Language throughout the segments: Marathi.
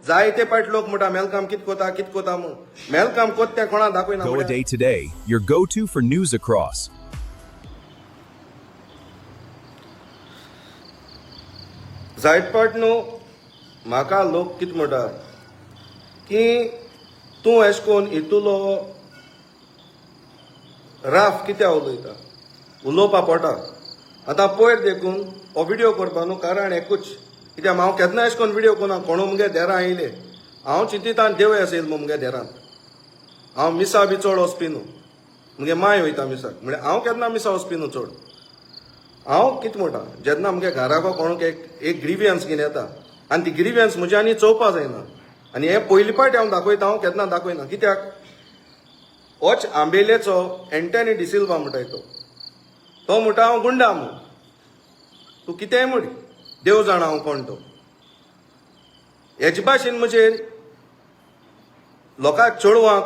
जायते पाट लोक म्हणटा मेलकाम कित कोता म्हूण मेलकाम कोत तें कोणा दाखयना Go a day today, your go-to for news across. जायत पाट न्हू म्हाका लोक कित म्हणटा की तूं एश कोन हितूलो राफ कित्या उलयता उलोवपा पडटा आतां पयर देखून हो व्हिडिओ करपा न्हू कारण एकूच कित्याक हांव केन्ना एश कोन व्हिडिओ कोना कोणू मुगे देरां येयले हांव चिंतितां देवय आसयल मुगे देरांत हांव मिसा बी चड वचपी न्हू मुगे माय वयता मिसाक म्हणजे हांव केन्ना मिसा वचपी न्हू चड हांव कितें म्हणटा जेन्ना मुगे घराको कोणूक एक ग्रिवियन्स घेवन येता आनी ती ग्रिवियन्स म्हज्या आनी चोवपा जायना आनी हे पयली पाट हांव दाखयता हांव केन्ना दाखयना कित्याक होच आंबेलेचो एंटनी डिसिल्वा म्हणटाय तो म्हणटा हांव गुंडा म्हूण तूं कितेंय म्हण देव जाणा हांव कोण तो हेजे भाशेन म्हजेर लोकांक चेडवांक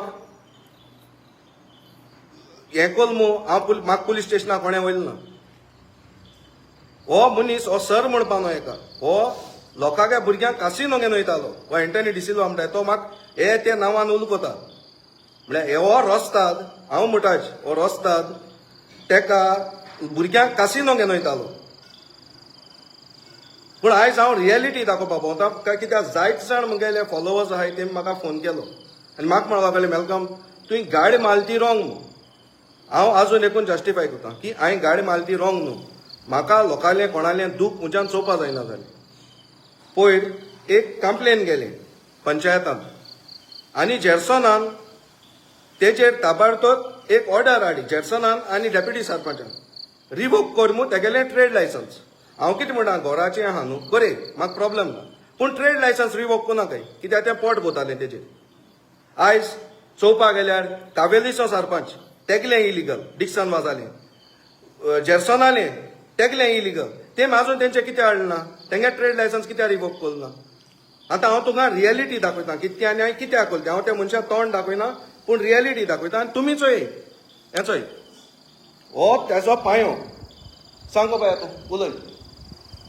हें कोल हांव म्हाका पुलीस स्टेशनाक कोणें वयलो ना हो मनीस हो सर म्हणपा न्हू हेका हो लोकांच्या भुरग्यांक कासिनो घेवन वयतालो हो एंटनी डिसिल्वा म्हणटाय तो म्हाका हे त्या नांवान उलकोता म्हळ्यार हो रोस्ताद हांव म्हणटाच हो रोस्ताद तेका भुरग्यांक कासिनो घेवन वयतालो पूण आयज हांव रियलिटी दाखोवपा पावता काय कित्याक जायत जाण मुगेले फॉलोवर्स आहाय तेमी म्हाका फोन केलो आनी म्हाका म्हणपाक लागले मेलकाम तुवें गाडी मारली रॉंग न्हू हांव आजून एकूण जस्टिफाय करता की हांवें गाडी मारली रॉंग न्हू म्हाका लोकांलें कोणालें दूख म्हज्यान चोवपा जायना जालें पयर एक कंप्लेन गेले पंचायतान आनी जेर्सनान तेजेर ताबडतोब एक ऑर्डर हाडी जेर्सनान आनी डेप्युटी सरपंचान रिवोक कर म्हूण तेगेलें ट्रेड लायसन्स हांव कितें म्हणटा घराचें आहा न्हू बरें म्हाका प्रॉब्लेम ना पूण ट्रेड लायसन्स रिवोक कोनाकाय कित्याक तें पोट भोवतालें तेजेर आयज चोवपाक गेल्यार कावेलीचो सरपंच तेगलें इलिगल डिक्सन वाजालें जेर्सनालें तेगलें इलिगल तें अजून तेंचें कितें हाडलें ना तेंगे ट्रेड लायसन्स कित्याक रिवोक कोल ना आतां हांव तुका रियलिटी दाखयता कितें आनी हांवें कित्याक कोल हांव त्या मनशाक तोंड दाखयना पूण रियलिटी दाखयता आनी तुमी चोय हें चोय हो तेजो पांयो सांग गो बाया तूं उलय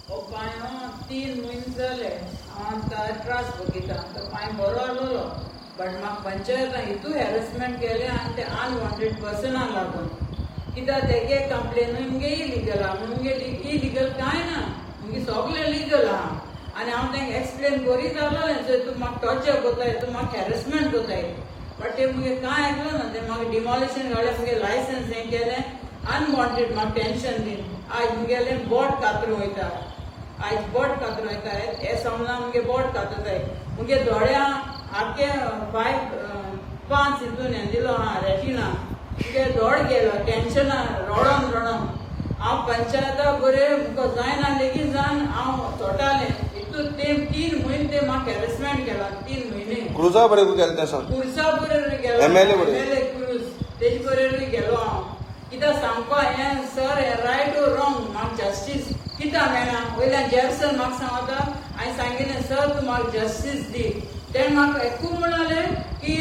हो पांयो 3 म्हयने जाले हांव त्रास भोगयता तो पांय बरो आसलो बट म्हाका पंचायतान हितू हॅरेसमेंट केलें आनी ते अनवॉन्टेड पर्सनाक लागून कित्याक तेगे कंप्लेन मुगे इलिगल आहा मुगे इलिगल कांय ना मुगे सगळें लिगल आहा आनी हांव तेंका एक्सप्लेन करीत आहलोलें सर तूं म्हाका टॉर्चर कोताय तूं म्हाका हॅरेसमेंट कोताय बट ते मुगे कांय आयकलो ना ते म्हाका डिमॉलिशन घालें मुगे लायसन्स हें केलें अनवॉन्टेड म्हाका टेन्शन दीन आयज मुगेलें बोट कातरूं वयता आयज बोट कातरूं वयता हे समजा मुगे बोट कातताय मुगे दोळ्या आख्खे 5 हितून हें दिलो आहा रेटिना मुगे दोळ गेलो टेन्शना रडोन हांव पंचायता बरें मुको जायना लेगीत जावन हांव सोडटालें हितून ते 3 म्हयने ते म्हाका हॅरेसमेंट केला 3 म्हयने क्रुजा बरें गेलें तें सांग क्रुजा बरें गेलो एमएलए क्रूज तेजे बरें गेलो हांव कित्याक सांगपा हें सर हें रायट ओ रॉंग म्हाका जस्टीस कित्याक मेळना वयल्यान जेर्सन म्हाका सांगता हांवें सांगिल्लें सर तूं म्हाका जस्टीस दी तेणें म्हाका खूब म्हणलें की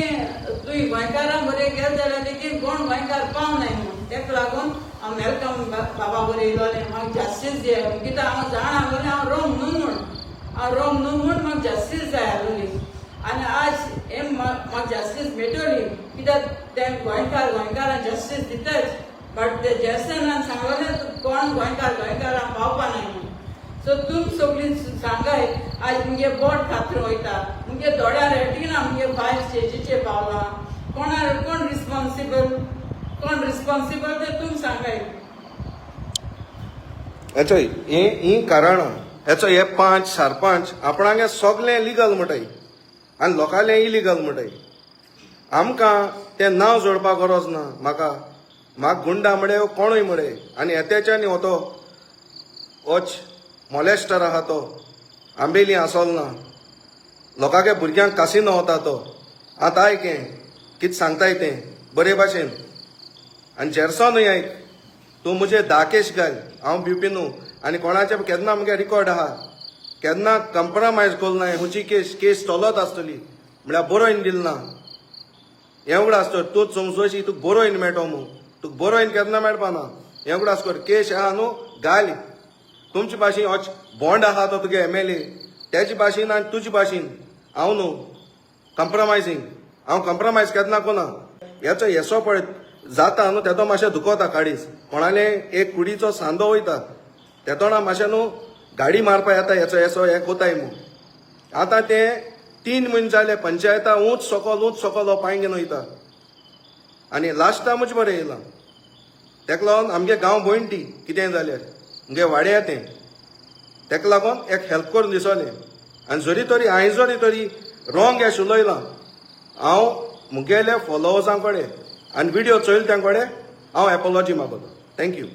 तुवें गोंयकारां बरें गेले जाल्यार लेगीत कोण गोंयकार पावनाय म्हणून तेका लागून हांव मेलकाम बाबा बरें येयलोलें म्हाका जस्टीस दी कित्याक हांव जाणा आहलोलें हांव रॉंग न्हू म्हूण म्हाका जस्टीस जाय आहलोली आनी आज हें म्हाका जस्टीस मेळटली कित्याक ते गोंयकारांक जस्टीस दिताच बट ते जेर्सनान सांगलोलें कोण गोंयकारां पावपा नाय म्हणून सो तुमी सगळीं सांगाय आज मुगे बोट कातरूं वयता मुगे दोळ्या रेटिना मुगे बाय स्टेजीचेर पावला कोण रिस्पॉन्सिबल ते तुमी सांगाय हेचो ही कारणां हेचो हे 5 सरपंच आपणागे सगळें लिगल म्हणटाय आनी लोकांलें इलिगल म्हणटाय आमकां तें नांव जोडपाक गरज ना म्हाका गुंडा म्हणे कोणूय म्हणे आनी येत्याच्यानी हो तो होच मॉलेस्टर आहा तो आंबेली आसोल ना लोकांच्या भुरग्यांक कासिनो वता तो आतां आयक हें कितें सांगताय तें बरे भाशेन आनी जेर्सोनूय आयक तूं म्हजें 10 केस घाल हांव भिवपी न्हू आनी कोणाचें केन्ना मुगे रिकॉर्ड आहा केन्ना कंप्रोमायज कोल ना हुंची केस चलत आसतली म्हळ्यार बरोयन दिल ना हें उगड आसतो तूं समजोशी तुका बरोयन मेळटो म्हूण तुका बरोयन केन्ना मेळपा ना हें उगड आसकर केस आहा न्हू घाल तुमचे भाशेन होच बॉन्ड आहा तो तुगे एमएलए तेजे भाशेन आनी तुजे भाशेन हांव न्हू कंप्रोमायजींग, हांव कंप्रोमायज केन्ना कोना. हेचो हेसो पळय जाता न्हू तेदो मातशें दुखोता काडीच. कोणाले एक कुडीचो सांदो वयता तेदोणा मातशें न्हू गाडी मारपा येता हेचो हेसो हे कोताय म्हूण. आतां ते 3 म्हयने जाले पंचायता ऊंच सकल हो पांय घेवन वयता आनी लास्टा मुजे बरें येयलां. तेका लागून आमगे गांव बोयणटी कितेंय जाल्यार मुगे वाड्या तें तेका लागून एक हेल्प करून दिसोलें. आनी जरी तरी हांवें जरी तरी रॉंग हे उलयलां हांव मुगेल्या फॉलोवर्सां कडेन आनी व्हिडिओ चोयले त्या कडेन हांव एपॉलॉजी मागता. थँक्यू.